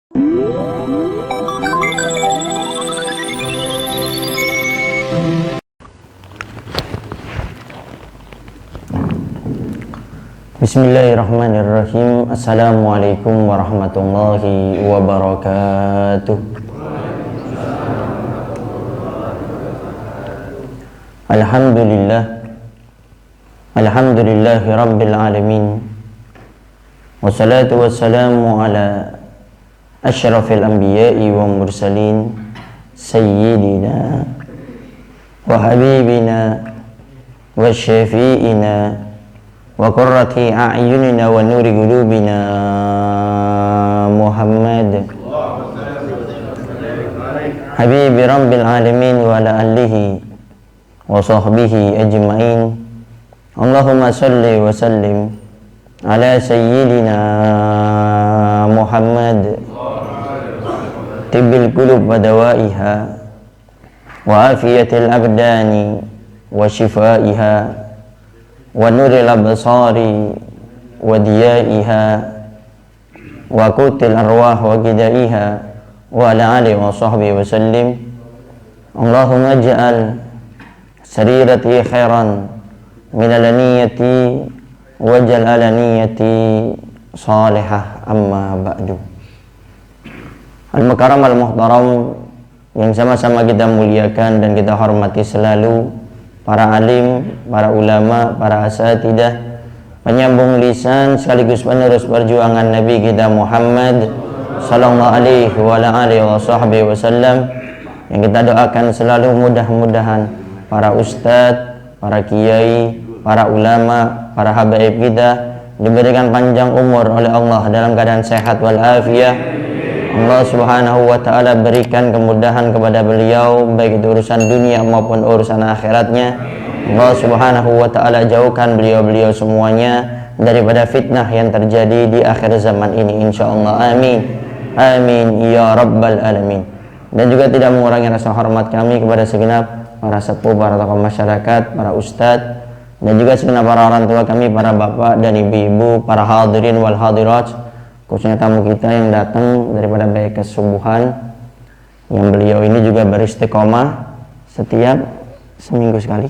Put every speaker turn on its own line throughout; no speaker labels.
Bismillahirrahmanirrahim. Assalamualaikum warahmatullahi wabarakatuh. Alhamdulillahi rabbil alamin. Wassalatu wassalamu ala asyrafil anbiya'i wa mursalin sayyidina wa habibina wa syafi'ina wa qurrati a'yunina wa nuri qulubina Muhammad habibi rabbil alamin wa ala alihi wa sahbihi ajma'in. Allahumma salli wa sallim ala sayyidina Muhammad tibbil qulub wa dawaiha wa afiyatil abdani wa shifaiha wa nuril absari wa diyaiha wa qutil arwah wa gidaiha wa ala alihi wa sahbihi wa sallim. Allahumma ja'al sarirati khairan min alaniyati wa jal alaniyati salihah, amma ba'du. Al-mukarram al-muhtaram yang sama-sama kita muliakan dan kita hormati selalu, para alim, para ulama, para asatidah, penyambung lisan sekaligus penerus perjuangan Nabi kita Muhammad sallallahu alaihi wa alihi wasallam, yang kita doakan selalu mudah-mudahan para ustadz, para kiai, para ulama, para habaib kita diberikan panjang umur oleh Allah dalam keadaan sehat walafiat. Allah subhanahu wa ta'ala berikan kemudahan kepada beliau, baik itu urusan dunia maupun urusan akhiratnya. Allah subhanahu wa ta'ala jauhkan beliau-beliau semuanya daripada fitnah yang terjadi di akhir zaman ini, insyaallah. Amin, amin ya rabbal alamin. Dan juga tidak mengurangi rasa hormat kami kepada segenap para sepuh, para tokoh masyarakat, para ustadz, dan juga segenap para orang tua kami, para bapak dan ibu-ibu, para hadirin wal hadirat, khususnya tamu kita yang datang daripada baik kesubuhan, yang beliau ini juga beristiqomah setiap seminggu sekali,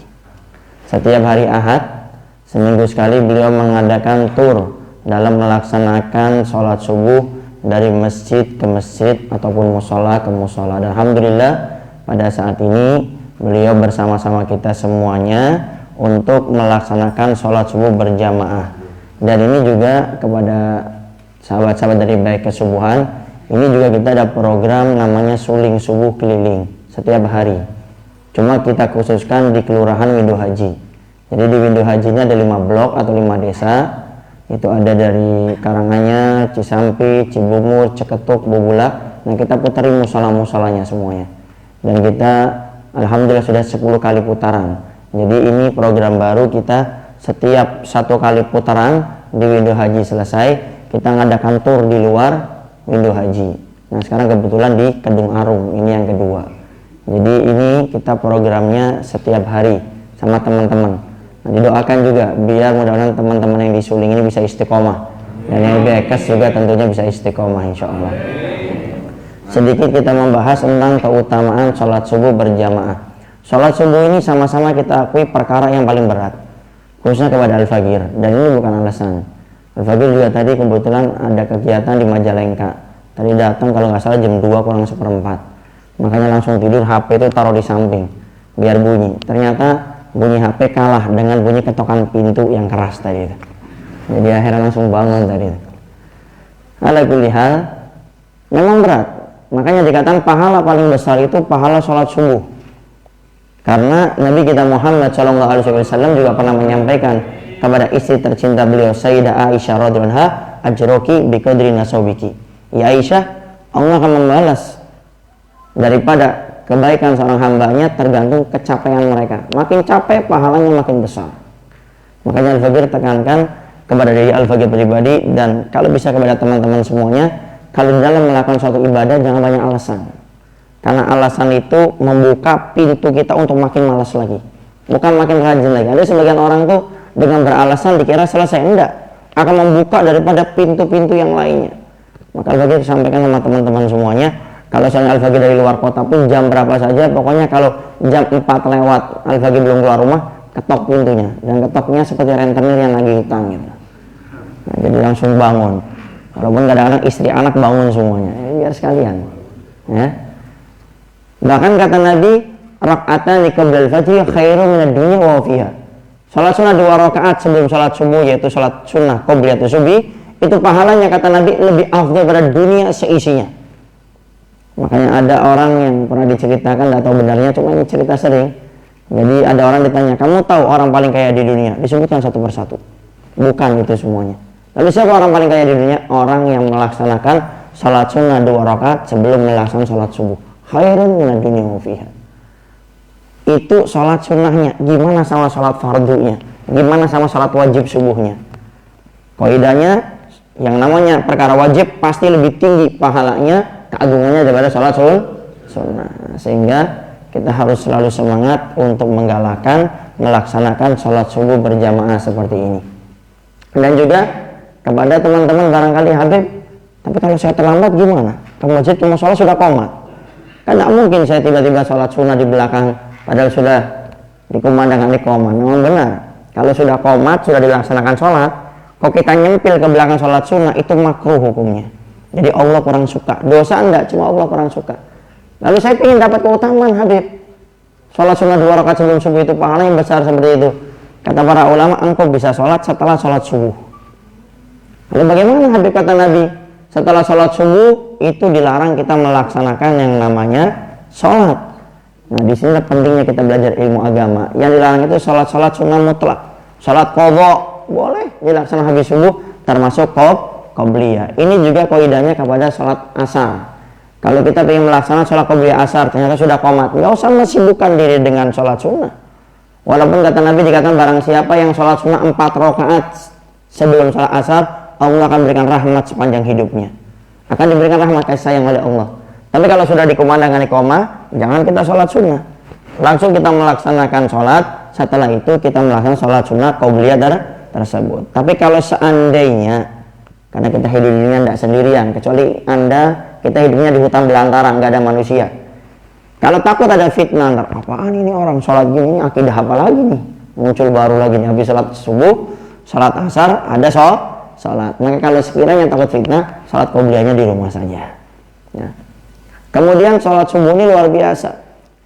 setiap hari Ahad seminggu sekali beliau mengadakan tur dalam melaksanakan sholat subuh dari masjid ke masjid ataupun musola ke musola. Dan alhamdulillah pada saat ini beliau bersama-sama kita semuanya untuk melaksanakan sholat subuh berjamaah. Dan ini juga kepada sahabat-sahabat dari baik kesubuhan, ini juga kita ada program namanya suling subuh keliling setiap hari. Cuma kita khususkan di Kelurahan Windu Haji. Jadi di Windu Haji ini ada 5 blok atau 5 desa. Itu ada dari Karanganyar, Cisampi, Cibungur, Ceketuk, Bubulak. Nah, kita putari musola-musolanya semuanya. Dan kita alhamdulillah sudah 10 kali putaran. Jadi ini program baru kita, setiap 1 kali putaran di Windu Haji selesai, kita ngadakan tur di luar Windu Haji. Nah, sekarang kebetulan di Kedung Arum, ini yang kedua. Jadi ini kita programnya setiap hari sama teman-teman. Nah, didoakan juga biar mudah-mudahan teman-teman yang disuling ini bisa istiqomah, dan yang bekes juga tentunya bisa istiqomah, insya Allah. Sedikit kita membahas tentang keutamaan sholat subuh berjamaah. Sholat subuh ini sama-sama kita akui perkara yang paling berat, khususnya kepada Al-Fagir, dan ini bukan alasan. Al-Fagir juga tadi kebetulan ada kegiatan di Majalengka. Tadi datang kalau nggak salah jam 2 kurang seperempat. Makanya langsung tidur, HP itu taruh di samping biar bunyi. Ternyata bunyi HP kalah dengan bunyi ketokan pintu yang keras tadi itu. Jadi akhirnya langsung bangun tadi itu. Ala kulli hal, memang berat. Makanya dikatakan pahala paling besar itu pahala sholat subuh. Karena Nabi kita Muhammad SAW juga pernah menyampaikan kepada istri tercinta beliau, Sayyidah Aisyah radhiyallahu anha, ajroki biqadri nasabiki. Ya Aisyah, Allah akan membalas daripada kebaikan seorang hambanya tergantung kecapaian mereka. Makin capek pahalanya makin besar. Makanya Al-Fagir tekankan kepada diri Al-Fagir pribadi, dan kalau bisa kepada teman-teman semuanya, kalau dalam melakukan suatu ibadah jangan banyak alasan. Karena alasan itu membuka pintu kita untuk makin malas lagi, bukan makin rajin lagi. Ada sebagian orang tuh dengan beralasan dikira selesai, enggak, akan membuka daripada pintu-pintu yang lainnya. Maka Al-Fajr sampaikan sama teman-teman semuanya, kalau misalnya Al-Fajr dari luar kota pun jam berapa saja, pokoknya kalau jam 4 lewat Al-Fajr belum keluar rumah, ketok pintunya, dan ketoknya seperti rentenir yang lagi hutang gitu. Nah, jadi langsung bangun. Walaupun kadang-kadang istri anak bangun semuanya, biar sekalian. Ya. Bahkan kata Nabi, raka'atan qabla al-fajr khairu minad dunya wa fiha. Salat sunnah 2 rakaat sebelum salat subuh, yaitu salat sunnah qobliyatus subhi, itu pahalanya kata Nabi lebih afdal pada dunia seisinya. Makanya ada orang yang pernah diceritakan, tidak tahu benarnya, cuma ini cerita sering. Jadi ada orang ditanya, kamu tahu orang paling kaya di dunia? Disebutkan satu persatu. Bukan itu semuanya. Lalu siapa orang paling kaya di dunia? Orang yang melaksanakan salat sunnah 2 rakaat sebelum melaksanakan salat subuh. Khairun minad dunya wa fiha. Itu salat sunnahnya. Gimana sama salat fardunya? Gimana sama salat wajib subuhnya? Kaidahnya, yang namanya perkara wajib pasti lebih tinggi pahalanya, keagungannya daripada salat sunnah. Sehingga kita harus selalu semangat untuk menggalakkan melaksanakan salat subuh berjamaah seperti ini. Dan juga kepada teman-teman barangkali Habib, tapi kalau saya terlambat gimana? Ke masjid cuma sholat sudah qomat. Kan tidak mungkin saya tiba-tiba sholat sunnah di belakang padahal sudah dikumandangkan di qomat. Memang benar, kalau sudah qomat, sudah dilaksanakan sholat, kok kita nyempil ke belakang sholat sunnah, itu makruh hukumnya. Jadi Allah kurang suka. Dosa enggak, cuma Allah kurang suka. Lalu saya ingin dapat keutamaan Habib, sholat sunnah 2 rakaat sebelum subuh itu pahala yang besar seperti itu. Kata para ulama, engkau bisa sholat setelah sholat subuh. Lalu bagaimana Habib? Kata Nabi, setelah sholat subuh itu dilarang kita melaksanakan yang namanya sholat. Nah, di sini pentingnya kita belajar ilmu agama. Yang dilarang itu sholat sunnah mutlak. Sholat qadha boleh dilaksanakan habis subuh, termasuk qobliyah. Ini juga kaidahnya kepada sholat asar. Kalau kita ingin melaksanakan sholat qobliyah asar, ternyata sudah qomat, nggak usah sibukkan diri dengan sholat sunnah. Walaupun kata Nabi dikatakan barang siapa yang sholat sunnah 4 rakaat sebelum sholat asar, Allah akan berikan rahmat sepanjang hidupnya. Akan diberikan rahmat kasih sayang oleh Allah. Tapi kalau sudah dikumandangkan iqamah, jangan kita sholat sunnah. Langsung kita melaksanakan sholat, setelah itu kita melaksanakan sholat sunnah qobliyah tersebut. Tapi kalau seandainya, karena kita hidup di dunia tidak sendirian, kecuali kita hidupnya di hutan belantara, nggak ada manusia. Kalau takut ada fitnah, apaan ini orang sholat gini, ini akidah apa lagi nih? Muncul baru lagi nih, habis sholat subuh, sholat asar, ada sholat. Maka kalau sekiranya takut fitnah, sholat qobliyahnya di rumah saja. Ya. Kemudian sholat subuh ini luar biasa.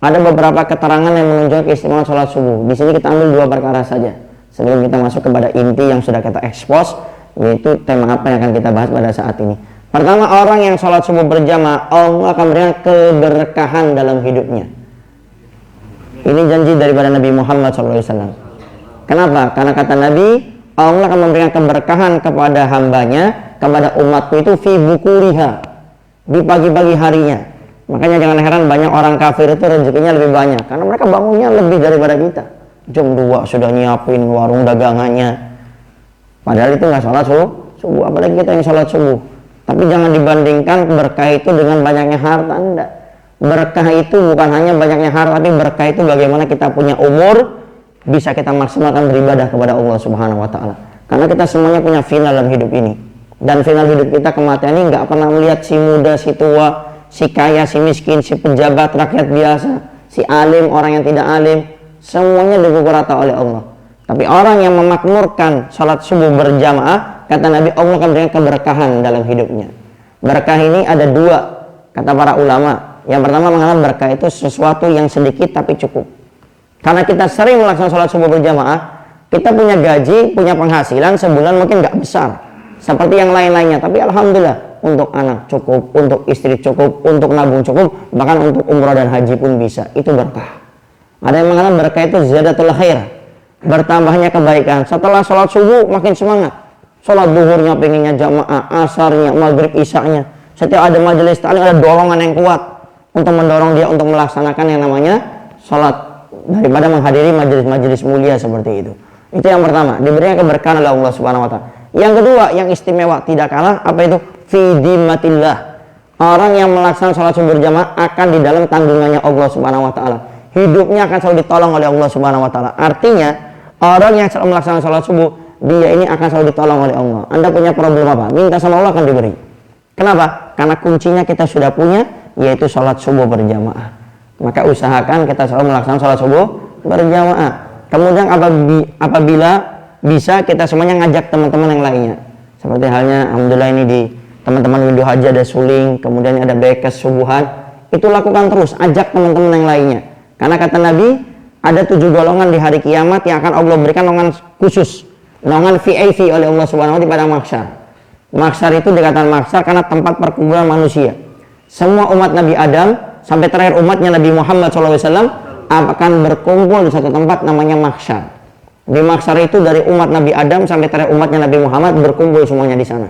Ada beberapa keterangan yang menunjukkan keistimewaan sholat subuh. Di sini kita ambil 2 perkara saja. Sebelum kita masuk kepada inti yang sudah kita ekspos, yaitu tema apa yang akan kita bahas pada saat ini. Pertama, orang yang sholat subuh berjamaah, Allah akan memberikan keberkahan dalam hidupnya. Ini janji daripada Nabi Muhammad SAW. Kenapa? Karena kata Nabi, Allah akan memberikan keberkahan kepada hambanya, kepada umatku itu fi bukuriha, di pagi-pagi harinya. Makanya jangan heran banyak orang kafir itu rezekinya lebih banyak, karena mereka bangunnya lebih daripada kita. Jam 2 sudah nyiapin warung dagangannya, padahal itu nggak sholat subuh, apalagi kita yang sholat subuh. Tapi jangan dibandingkan berkah itu dengan banyaknya harta. Enggak. Berkah itu bukan hanya banyaknya harta, tapi berkah itu bagaimana kita punya umur, bisa kita maksimalkan beribadah kepada Allah Subhanahu wa Ta'ala. Karena kita semuanya punya final dalam hidup ini, dan final hidup kita, kematian ini nggak pernah melihat si muda, si tua, si kaya, si miskin, si pejabat, rakyat biasa, si alim, orang yang tidak alim, semuanya dipukul rata oleh Allah. Tapi orang yang memakmurkan salat subuh berjamaah, kata Nabi, Allah akan berikan keberkahan dalam hidupnya. Berkah ini ada 2, kata para ulama. Yang pertama mengatakan berkah itu sesuatu yang sedikit tapi cukup. Karena kita sering melaksanakan sholat subuh berjamaah, kita punya gaji, punya penghasilan sebulan mungkin nggak besar seperti yang lain-lainnya, tapi alhamdulillah untuk anak cukup, untuk istri cukup, untuk nabung cukup, bahkan untuk umrah dan haji pun bisa. Itu berkah. Ada yang mengatakan berkah itu ziyadatul khair, bertambahnya kebaikan. Setelah sholat subuh makin semangat, sholat duhurnya pengennya jamaah, asarnya, maghrib, isyaknya, setiap ada majelis ta'lim ada dorongan yang kuat untuk mendorong dia untuk melaksanakan yang namanya sholat, daripada menghadiri majelis-majelis mulia seperti itu. Itu yang pertama, diberikan keberkahan oleh Allah Subhanahu wa Ta'ala. Yang kedua, yang istimewa tidak kalah, apa itu? Fi dimmatillah. Orang yang melaksanakan sholat subuh berjamaah akan di dalam tanggungannya Allah Subhanahu wa Ta'ala. Hidupnya akan selalu ditolong oleh Allah Subhanahu wa Ta'ala. Artinya, orang yang selalu melaksanakan sholat subuh, dia ini akan selalu ditolong oleh Allah. Anda punya problem apa? Minta sama Allah akan diberi. Kenapa? Karena kuncinya kita sudah punya, yaitu sholat subuh berjamaah. Maka usahakan kita selalu melaksanakan sholat subuh berjamaah. Kemudian apabila bisa, kita semuanya ngajak teman-teman yang lainnya. Seperti halnya alhamdulillah ini di teman-teman Windu Haji ada suling, kemudian ada bekes subuhan. Itu lakukan terus, ajak teman-teman yang lainnya. Karena kata Nabi, ada 7 golongan di hari kiamat yang akan Allah berikan naungan khusus, naungan VIP oleh Allah Subhanahu wa taala di padang mahsyar. Mahsyar itu dikatakan mahsyar karena tempat perkumpulan manusia. Semua umat Nabi Adam sampai terakhir umatnya Nabi Muhammad SAW akan berkumpul di satu tempat namanya mahsyar. Di mahsyar itu dari umat Nabi Adam sampai terakhir umatnya Nabi Muhammad berkumpul semuanya di sana.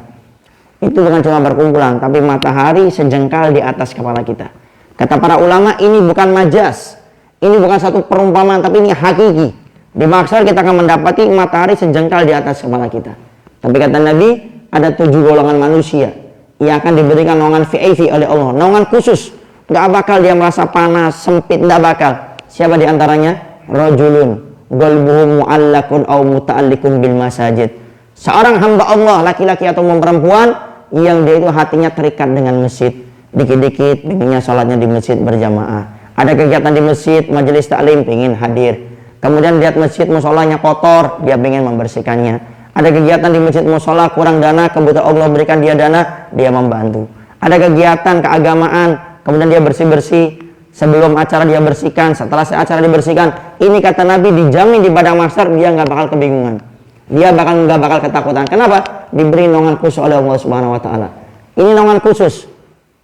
Itu bukan cuma perkumpulan, tapi matahari sejengkal di atas kepala kita. Kata para ulama, ini bukan majas, ini bukan satu perumpamaan, tapi ini hakiki. Di mahsyar kita akan mendapati matahari sejengkal di atas kepala kita. Tapi kata Nabi, ada 7 golongan manusia yang akan diberikan naungan VIP oleh Allah, naungan khusus. Gak bakal dia merasa panas, sempit, gak bakal. Siapa di antaranya? Rajulun qalbuhu mu'allakun aw muta'allikun bil masajid. Seorang hamba Allah, laki-laki atau perempuan, yang dia itu hatinya terikat dengan masjid. Dikit-dikit pengennya sholatnya di masjid berjamaah. Ada kegiatan di masjid, majelis taklim, pengen hadir. Kemudian lihat masjid musolanya kotor, dia pengen membersihkannya. Ada kegiatan di masjid musola kurang dana, kebetulan Allah berikan dia dana, dia membantu. Ada kegiatan keagamaan, kemudian dia bersih-bersih. Sebelum acara dia bersihkan, setelah acara dibersihkan. Ini kata Nabi dijamin di padang mahsyar dia nggak bakal kebingungan. Dia nggak bakal ketakutan. Kenapa? Diberi naungan khusus oleh Allah Subhanahu wa taala. Ini naungan khusus.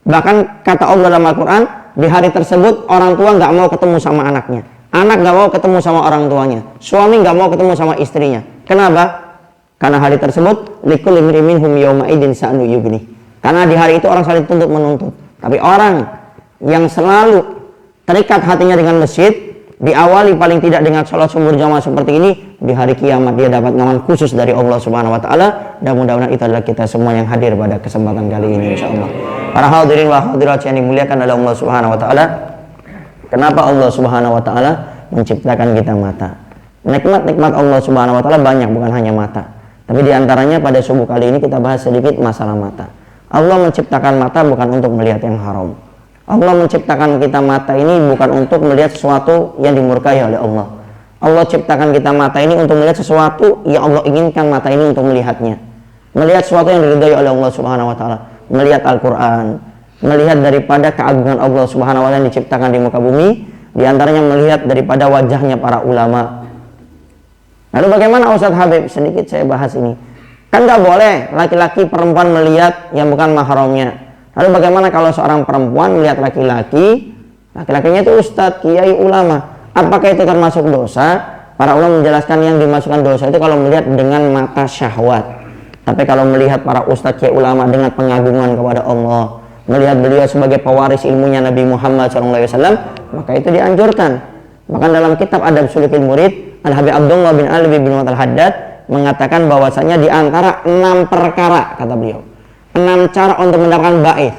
Bahkan kata Allah dalam Al-Quran, di hari tersebut orang tua nggak mau ketemu sama anaknya. Anak nggak mau ketemu sama orang tuanya. Suami nggak mau ketemu sama istrinya. Kenapa? Karena hari tersebut likulli imri'in minhum yawma idzin sa'nu yughni. Karena di hari itu orang saling tuntut menuntut. Tapi orang yang selalu terikat hatinya dengan masjid, diawali paling tidak dengan sholat subuh berjamaah seperti ini, di hari kiamat dia dapat naungan khusus dari Allah Subhanahu wa taala. Dan mudah-mudahan itu adalah kita semua yang hadir pada kesempatan kali ini insyaallah. Para hadirin wa hadirat yang dimuliakan oleh Allah Subhanahu wa taala. Kenapa Allah Subhanahu wa taala menciptakan kita mata? Nikmat-nikmat Allah Subhanahu wa taala banyak, bukan hanya mata. Tapi diantaranya pada subuh kali ini kita bahas sedikit masalah mata. Allah menciptakan mata bukan untuk melihat yang haram. Allah menciptakan kita mata ini bukan untuk melihat sesuatu yang dimurkai oleh Allah. Allah ciptakan kita mata ini untuk melihat sesuatu yang Allah inginkan mata ini untuk melihatnya. Melihat sesuatu yang diridhai oleh Allah Subhanahu wa taala. Melihat Al-Qur'an, melihat daripada keagungan Allah Subhanahu wa taala yang diciptakan di muka bumi, di antaranya melihat daripada wajahnya para ulama. Lalu bagaimana Ustaz Habib? Sedikit saya bahas ini. Kan nggak boleh laki-laki perempuan melihat yang bukan mahramnya. Lalu bagaimana kalau seorang perempuan melihat laki-laki, laki-lakinya itu ustadz, kiai, ulama? Apakah itu termasuk dosa? Para ulama menjelaskan yang dimasukkan dosa itu kalau melihat dengan mata syahwat. Tapi kalau melihat para ustadz, kiai, ulama dengan pengagungan kepada Allah, melihat beliau sebagai pewaris ilmunya Nabi Muhammad SAW, maka itu dianjurkan. Bahkan dalam kitab Adab Sulikil Murid, Al-Habib Abdullah bin Ali bin Al-Haddad mengatakan bahwasanya di antara 6 perkara, kata beliau, 6 cara untuk mendapatkan ba'ith.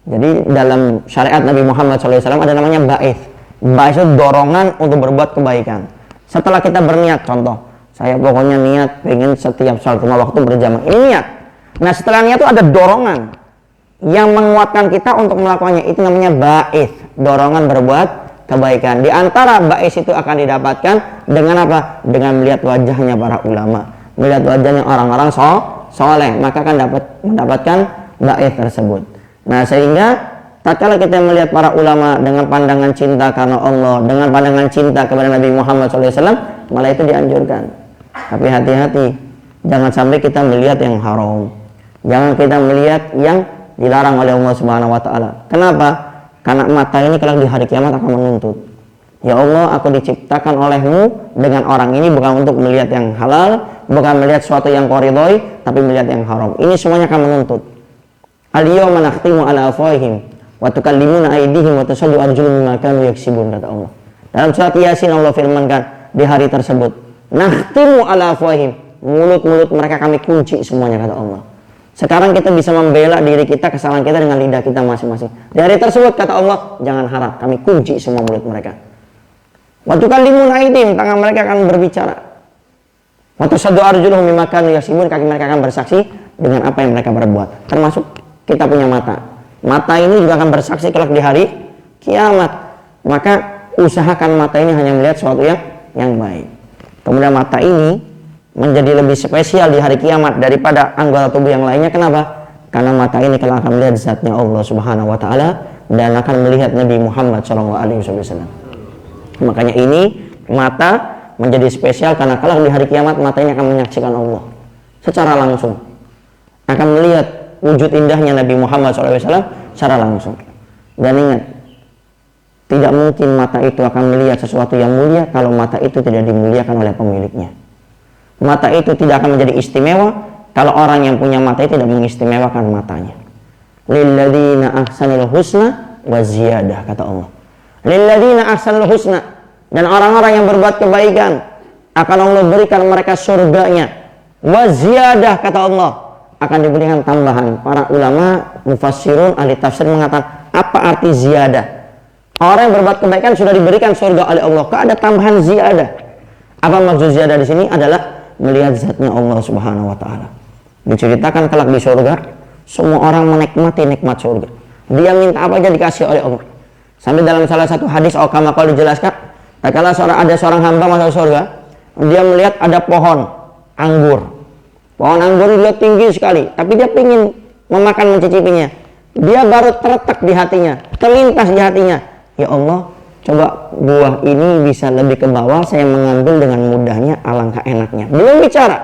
Jadi dalam syariat Nabi Muhammad SAW ada namanya ba'ith. Ba'ith itu dorongan untuk berbuat kebaikan. Setelah kita berniat, contoh, saya pokoknya niat pengen setiap sholat 5 waktu berjamaah, ini niat. Nah setelah niat itu ada dorongan yang menguatkan kita untuk melakukannya, itu namanya ba'ith, dorongan berbuat kebaikan. Di antara ba'is itu akan didapatkan dengan apa? Dengan melihat wajahnya para ulama, melihat wajahnya orang-orang soleh, maka akan mendapatkan ba'is tersebut. Nah sehingga tatkala kita melihat para ulama dengan pandangan cinta karena Allah, dengan pandangan cinta kepada Nabi Muhammad SAW, malah itu dianjurkan. Tapi hati-hati, jangan sampai kita melihat yang haram, jangan kita melihat yang dilarang oleh Allah Subhanahu wa taala. Kenapa? Karena mata ini kelak di hari kiamat akan menuntut. Ya Allah, aku diciptakan olehmu dengan orang ini bukan untuk melihat yang halal, bukan melihat sesuatu yang kau ridhoi, tapi melihat yang haram. Ini semuanya akan menuntut. Al-yawma nakhtimu ala afwahihim wa tukallimuna aydihim wa tashhadu arjuluhum bima kanu yaksibun, kata Allah. Dalam surat Yasin Allah firmankan di hari tersebut, nakhtimu ala afwahihim, mulut-mulut mereka kami kunci semuanya, kata Allah. Sekarang kita bisa membela diri kita, kesalahan kita dengan lidah kita masing-masing. Di hari tersebut kata Allah, jangan harap, kami kunci semua mulut mereka. Waktu tukallimuna aydihim, tangan mereka akan berbicara. Wa tashhadu arjuluhum bima kanu yaksibun, kaki mereka akan bersaksi dengan apa yang mereka berbuat. Termasuk kita punya mata. Mata ini juga akan bersaksi kelak di hari kiamat. Maka usahakan mata ini hanya melihat sesuatu yang baik. Kemudian mata ini menjadi lebih spesial di hari kiamat daripada anggota tubuh yang lainnya. Kenapa? Karena mata ini kelak akan melihat zatnya Allah Subhanahu wa taala dan akan melihat Nabi Muhammad SAW. Makanya ini mata menjadi spesial karena kelak di hari kiamat mata ini akan menyaksikan Allah secara langsung. Akan melihat wujud indahnya Nabi Muhammad SAW secara langsung. Dan ingat, tidak mungkin mata itu akan melihat sesuatu yang mulia kalau mata itu tidak dimuliakan oleh pemiliknya. Mata itu tidak akan menjadi istimewa kalau orang yang punya mata itu tidak mengistimewakan matanya. Lilladzina ahsanul husna wa ziyadah, kata Allah. Lilladzina ahsanul husna, dan orang-orang yang berbuat kebaikan akan Allah berikan mereka surganya. Wa ziyadah, kata Allah, akan diberikan tambahan. Para ulama mufassirun ahli tafsir mengatakan, apa arti ziyadah? Orang yang berbuat kebaikan sudah diberikan surga oleh Allah, kok ada tambahan ziyadah? Apa maksud ziyadah di sini? Adalah melihat zatnya Allah Subhanahu wa taala. Diceritakan kelak di surga, semua orang menikmati nikmat surga. Dia minta apa aja dikasih oleh Allah. Sampai dalam salah satu hadis kama qala dijelaskan, kalau ada seorang hamba masuk surga, dia melihat ada pohon anggur. Pohon anggur dia tinggi sekali, tapi dia ingin memakan, mencicipinya. Dia baru terletak di hatinya, terlintas di hatinya, ya Allah, coba buah ini bisa lebih ke bawah, saya mengambil dengan mudahnya, alangkah enaknya. Belum bicara,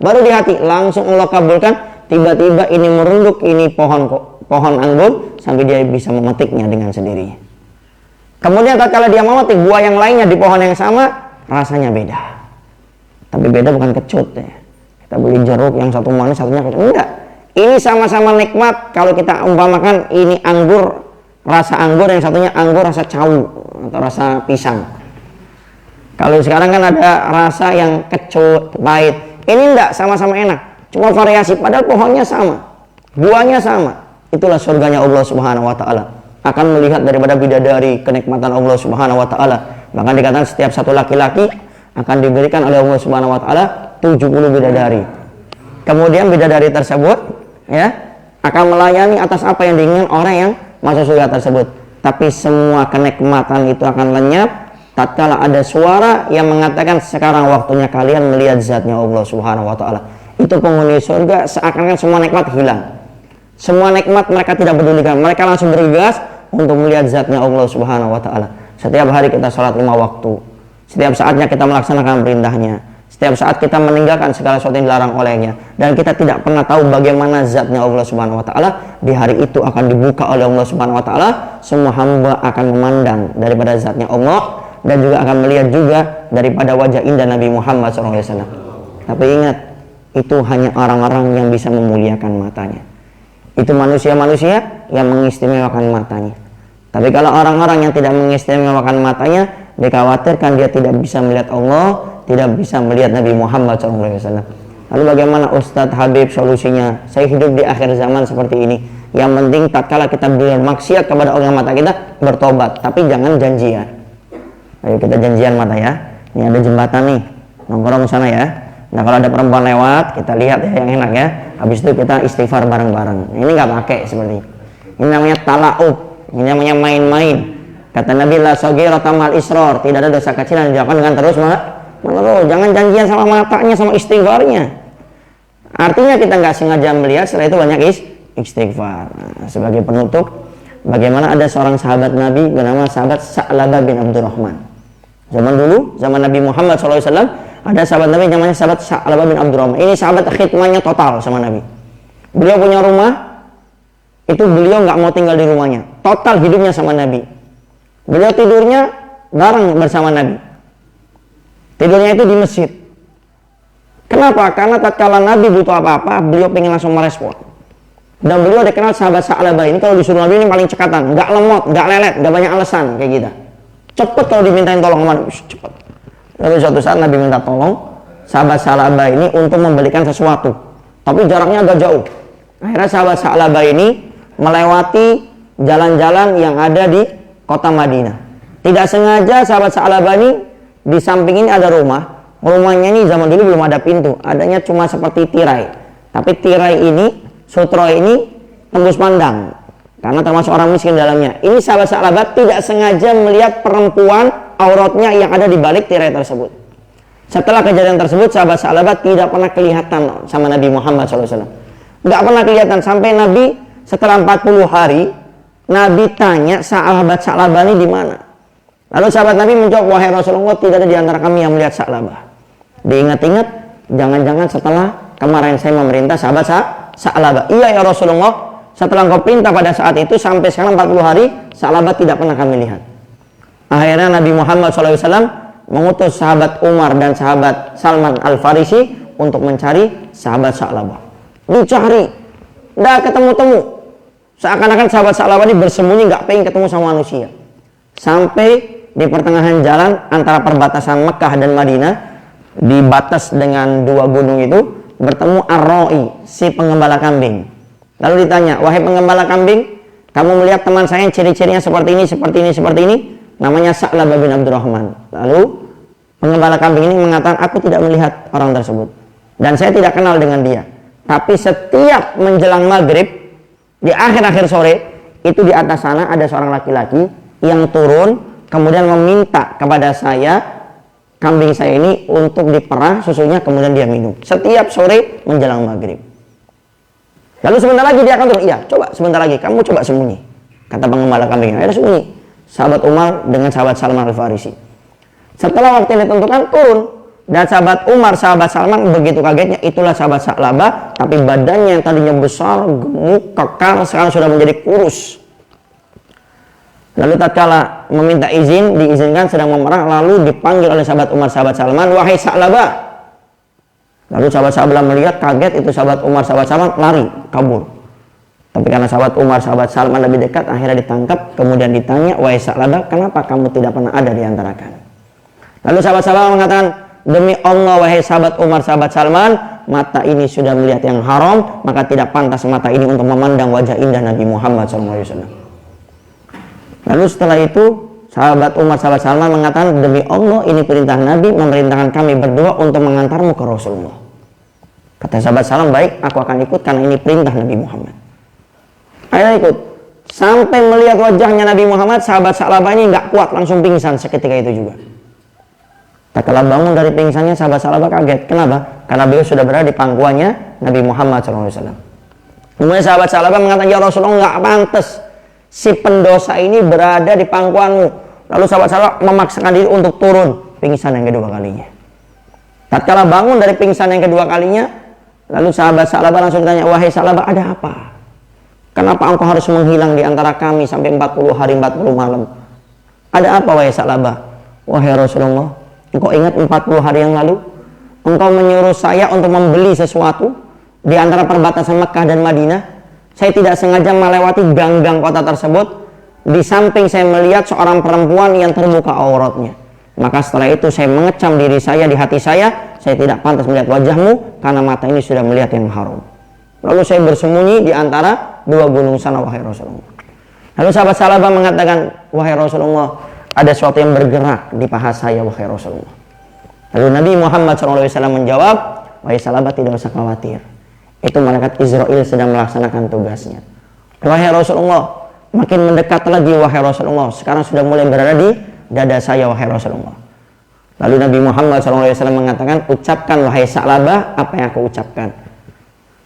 baru di hati, langsung Allah kabulkan. Tiba-tiba ini merunduk, ini pohon anggur, sampai dia bisa memetiknya dengan sendirinya. Kemudian tatkala dia memetik buah yang lainnya di pohon yang sama, rasanya beda. Tapi beda bukan kecut ya. Kita beli jeruk yang satu manis, satunya kecut. Enggak. Ini sama-sama nikmat. Kalau kita umpamakan ini anggur, rasa anggur, yang satunya anggur rasa cawu atau rasa pisang. Kalau sekarang kan ada rasa yang kecut, pahit. Ini enggak, sama-sama enak, cuma variasi, padahal pohonnya sama, buahnya sama. Itulah surganya Allah Subhanahu wa taala. Akan melihat daripada bidadari, kenikmatan Allah Subhanahu wa taala. Bahkan dikatakan setiap satu laki-laki akan diberikan oleh Allah Subhanahu wa taala 70 bidadari. Kemudian bidadari tersebut ya akan melayani atas apa yang diinginkan orang yang masuk surga tersebut. Tapi semua kenikmatan itu akan lenyap tatkala ada suara yang mengatakan, sekarang waktunya kalian melihat zatnya Allah Subhanahu wa taala. Itu penghuni surga seakan-akan semua nikmat hilang. Semua nikmat mereka tidak pedulikan. Mereka langsung bergegas untuk melihat zatnya Allah Subhanahu wa taala. Setiap hari kita sholat 5 waktu. Setiap saatnya kita melaksanakan perintahnya. Setiap saat kita meninggalkan segala sesuatu yang dilarang olehnya. Dan kita tidak pernah tahu bagaimana zatnya Allah Subhanahu wa taala. Di hari itu akan dibuka oleh Allah Subhanahu wa taala. Semua hamba akan memandang daripada zatnya Allah, dan juga akan melihat juga daripada wajah indah Nabi Muhammad SAW. Tapi ingat, itu hanya orang-orang yang bisa memuliakan matanya. Itu manusia-manusia yang mengistimewakan matanya. Tapi kalau orang-orang yang tidak mengistimewakan matanya, dikhawatirkan dia tidak bisa melihat Allah, tidak bisa melihat Nabi Muhammad SAW. Lalu bagaimana Ustadz Habib solusinya? Saya hidup di akhir zaman seperti ini. Yang penting tatkala kita bermaksiat kepada Allah, mata kita bertobat, tapi jangan janjian. Ayo kita janjian mata ya. Ini ada jembatan nih, nongkrong sana ya. Nah kalau ada perempuan lewat, kita lihat ya yang enak ya. Habis itu kita istighfar bareng-bareng. Ini nggak pakai seperti ini. Ini namanya talaub. Ini namanya main-main. Kata Nabi, la saghirata mal israr, tidak ada dosa kecil yang dilakukan dengan terus menerus. Jangan janjian sama matanya, sama istighfarnya. Artinya kita nggak sengaja melihat, setelah itu banyak istighfar. Nah, sebagai penutup, bagaimana ada seorang sahabat Nabi bernama sahabat Sa'labah bin Abdurrahman. Zaman dulu, zaman Nabi Muhammad SAW, ada sahabat Nabi namanya sahabat Sa'labah bin Abdurrahman. Ini sahabat khidmahnya total sama Nabi. Beliau punya rumah, itu beliau nggak mau tinggal di rumahnya. Total hidupnya sama Nabi. Beliau tidurnya bareng bersama Nabi. Tidurnya itu di masjid. Kenapa? Karena tatkala Nabi butuh apa-apa, beliau pengen langsung merespon. Dan beliau dikenal sahabat Sa'labah ini, kalau disuruh Nabi ini paling cekatan, nggak lemot, nggak lelet, nggak banyak alasan kayak kita. Cepet kalau dimintain tolong sama Nabi, cepet. Lalu suatu saat Nabi minta tolong sahabat Sa'labah ini untuk membelikan sesuatu, tapi jaraknya agak jauh. Akhirnya sahabat Sa'labah ini melewati jalan-jalan yang ada di kota Madinah. Tidak sengaja sahabat Sa'labah ini, di samping ini ada rumah. Rumahnya ini zaman dulu belum ada pintu, adanya cuma seperti tirai. Tapi tirai ini, sutro ini tembus pandang karena termasuk orang miskin dalamnya. Ini sahabat Sa'labah tidak sengaja melihat perempuan auratnya yang ada di balik tirai tersebut. Setelah kejadian tersebut, sahabat Sa'labah tidak pernah kelihatan sama Nabi Muhammad SAW. Nggak pernah kelihatan sampai Nabi setelah 40 hari, Nabi tanya sahabat Sa'labah ini di mana. Lalu sahabat Nabi menjawab, wahai Rasulullah, tidak ada di antara kami yang melihat Sa'labah. Diingat-ingat, jangan-jangan setelah kemarin saya memerintah sahabat Sa'labah. Iya ya Rasulullah, setelah engkau perintah pada saat itu sampai sekarang 40 hari, Sa'labah tidak pernah kami lihat. Akhirnya Nabi Muhammad SAW mengutus sahabat Umar dan sahabat Salman Al-Farisi untuk mencari sahabat Sa'labah. Dicari, nggak ketemu-temu. Seakan-akan sahabat Sa'labah ini bersembunyi, nggak pengen ketemu sama manusia. Sampai di pertengahan jalan antara perbatasan Mekah dan Madinah, di batas dengan dua gunung itu, bertemu Ar-Ra'i, si pengembala kambing. Lalu ditanya, wahai pengembala kambing, kamu melihat teman saya yang ciri-cirinya seperti ini, seperti ini, seperti ini? Namanya Sa'labah bin Abdurrahman. Lalu pengembala kambing ini mengatakan, aku tidak melihat orang tersebut dan saya tidak kenal dengan dia. Tapi setiap menjelang maghrib, di akhir-akhir sore, itu di atas sana ada seorang laki-laki yang turun kemudian meminta kepada saya, kambing saya ini untuk diperah susunya, kemudian dia minum setiap sore menjelang maghrib. Lalu sebentar lagi dia akan turun. Iya, coba sebentar lagi kamu coba sembunyi, kata pengembala kambing. Akhirnya sembunyi sahabat Umar dengan sahabat Salman Al-Farisi. Setelah waktu yang ditentukan turun, dan sahabat Umar, sahabat Salman begitu kagetnya. Itulah sahabat Sa'labah, tapi badannya yang tadinya besar, gemuk, kekar, sekarang sudah menjadi kurus. Lalu tatkala meminta izin, diizinkan sedang memerah, lalu dipanggil oleh sahabat Umar, sahabat Salman, wahai Sa'labah. Lalu sahabat Sa'labah melihat, kaget, itu sahabat Umar, sahabat Salman lari, kabur. Tapi karena sahabat Umar, sahabat Salman lebih dekat, akhirnya ditangkap, kemudian ditanya, wahai Sa'labah, kenapa kamu tidak pernah ada di antara kami? Lalu sahabat Sa'labah mengatakan, demi Allah wahai sahabat Umar, sahabat Salman, mata ini sudah melihat yang haram, maka tidak pantas mata ini untuk memandang wajah indah Nabi Muhammad SAW. Lalu setelah itu sahabat Umar, sahabat Salman mengatakan, demi Allah ini perintah Nabi memerintahkan kami berdua untuk mengantarmu ke Rasulullah. Kata sahabat Salman, baik, aku akan ikut karena ini perintah Nabi Muhammad. Akhirnya ikut. Sampai melihat wajahnya Nabi Muhammad, sahabat Sa'labah ini nggak kuat, langsung pingsan seketika itu juga. Tatkala bangun dari pingsannya, sahabat Sa'labah kaget. Kenapa? Karena beliau sudah berada di pangkuannya Nabi Muhammad SAW. Kemudian sahabat Sa'labah mengatakan, ya Rasulullah, nggak pantas si pendosa ini berada di pangkuanmu. Lalu sahabat Sa'labah memaksakan diri untuk turun pingsan yang kedua kalinya. Tatkala bangun dari pingsan yang kedua kalinya, lalu sahabat Sa'labah langsung tanya, wahai Sa'labah, ada apa? Kenapa engkau harus menghilang di antara kami sampai 40 hari 40 malam? Ada apa wahai Sa'labah? Wahai Rasulullah, engkau ingat 40 hari yang lalu engkau menyuruh saya untuk membeli sesuatu di antara perbatasan Mekah dan Madinah. Saya tidak sengaja melewati gang-gang kota tersebut. Di samping saya melihat seorang perempuan yang terbuka auratnya. Maka setelah itu saya mengecam diri saya di hati saya tidak pantas melihat wajahmu karena mata ini sudah melihat yang haram. Lalu saya bersembunyi di antara dua gunung sana wahai Rasulullah. Lalu sahabat Sa'labah mengatakan, wahai Rasulullah, ada sesuatu yang bergerak di paha saya wahai Rasulullah. Lalu Nabi Muhammad SAW menjawab, wahai Sa'labah, tidak usah khawatir, itu malaikat Israel sedang melaksanakan tugasnya. Wahai Rasulullah, makin mendekat lagi wahai Rasulullah, sekarang sudah mulai berada di dada saya wahai Rasulullah. Lalu Nabi Muhammad SAW mengatakan, ucapkan wahai Sa'labah apa yang aku ucapkan.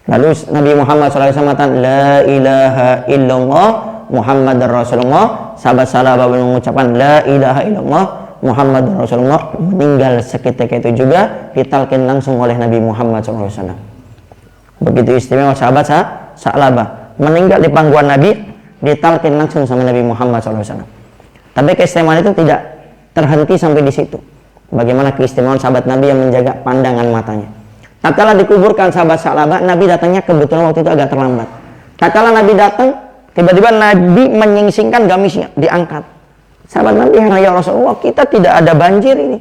Lalu Nabi Muhammad SAW mengatakan, la ilaha illallah Muhammad Rasulullah. Sahabat Sa'labah mengucapkan la ilaha illallah Muhammad Rasulullah, meninggal seketika itu juga ditalkin langsung oleh Nabi Muhammad SAW. Begitu istimewa sahabat Sa'labah, meninggal di pangkuan Nabi, ditalkin langsung sama Nabi Muhammad SAW. Tapi keistimewaan itu tidak terhenti sampai di situ. Bagaimana keistimewaan sahabat Nabi yang menjaga pandangan matanya. Tatkala dikuburkan sahabat Sa'labah, Nabi datangnya kebetulan waktu itu agak terlambat. Tatkala Nabi datang, tiba-tiba Nabi menyingsingkan gamisnya, diangkat. Sahabat Nabi, ya Rasulullah, kita tidak ada banjir ini.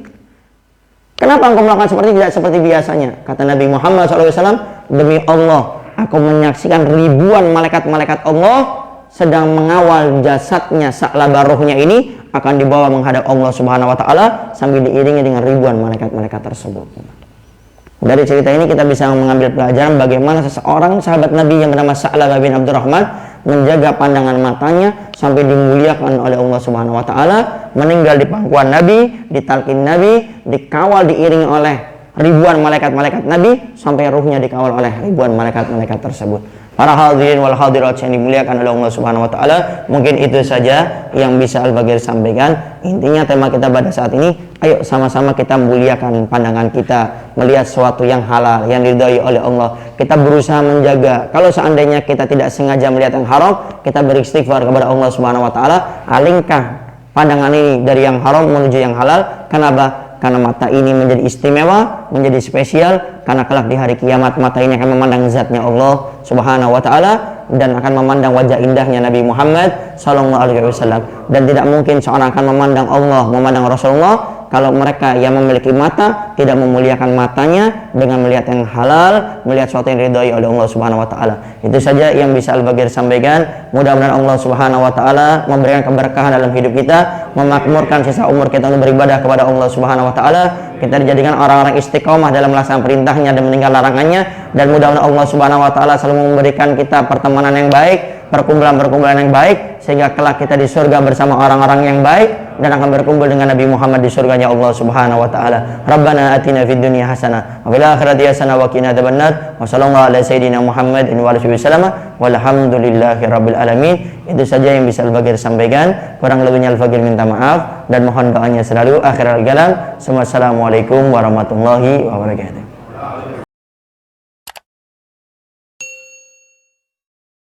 Kenapa engkau melakukan seperti tidak seperti biasanya? Kata Nabi Muhammad SAW, demi Allah, aku menyaksikan ribuan malaikat-malaikat Allah sedang mengawal jasadnya Sa'labah, rohnya ini akan dibawa menghadap Allah Subhanahu wa Ta'ala sambil diiringi dengan ribuan malaikat-malaikat tersebut. Dari cerita ini kita bisa mengambil pelajaran bagaimana seseorang sahabat Nabi yang bernama Sa'labah bin Abdurrahman menjaga pandangan matanya sampai dimuliakan oleh Allah Subhanahu wa taala, meninggal di pangkuan Nabi, ditalkin Nabi, dikawal diiringi oleh ribuan malaikat-malaikat Nabi sampai ruhnya dikawal oleh ribuan malaikat-malaikat tersebut. Para hadirin wal hadirat yang dimuliakan oleh Allah Subhanahu wa taala, mungkin itu saja yang bisa Al-Bagir sampaikan. Intinya tema kita pada saat ini, ayo sama-sama kita muliakan pandangan kita, melihat sesuatu yang halal, yang diridhai oleh Allah. Kita berusaha menjaga. Kalau seandainya kita tidak sengaja melihat yang haram, kita beristighfar kepada Allah Subhanahu wa taala, alingkah pandangan ini dari yang haram menuju yang halal. Kenapa? Karena mata ini menjadi istimewa, menjadi spesial, karena kelak di hari kiamat mata ini akan memandang zatnya Allah Subhanahu wa taala dan akan memandang wajah indahnya Nabi Muhammad sallallahu alaihi wasallam. Dan tidak mungkin seorang akan memandang Allah, memandang Rasulullah kalau mereka yang memiliki mata tidak memuliakan matanya dengan melihat yang halal, melihat sesuatu yang diridhai oleh Allah Subhanahu wa taala. Itu saja yang bisa Al-Bagir sampaikan. Mudah-mudahan Allah Subhanahu wa taala memberikan keberkahan dalam hidup kita, memakmurkan sisa umur kita untuk beribadah kepada Allah Subhanahu wa taala. Kita dijadikan orang-orang istiqomah dalam melaksanakan perintahnya dan meninggal larangannya, dan mudah-mudahan Allah Subhanahu wa taala selalu memberikan kita pertemanan yang baik, perkumpulan-perkumpulan yang baik, sehingga kelak kita di surga bersama orang-orang yang baik dan akan berkumpul dengan Nabi Muhammad di surganya Allah Subhanahu wa taala. Rabbana atina fid dunya hasanah wa fil akhirati hasanah wa qina adzabannar. Wa sallallahu ala sayidina Muhammadin wa alihi wasallam. Walhamdulillahirabbil alamin. Itu saja yang bisa Al-Bagir sampaikan. Kurang lebihnya Al-Bagir minta maaf dan mohon doanya selalu. Akhirul kalam. Assalamualaikum warahmatullahi wabarakatuh.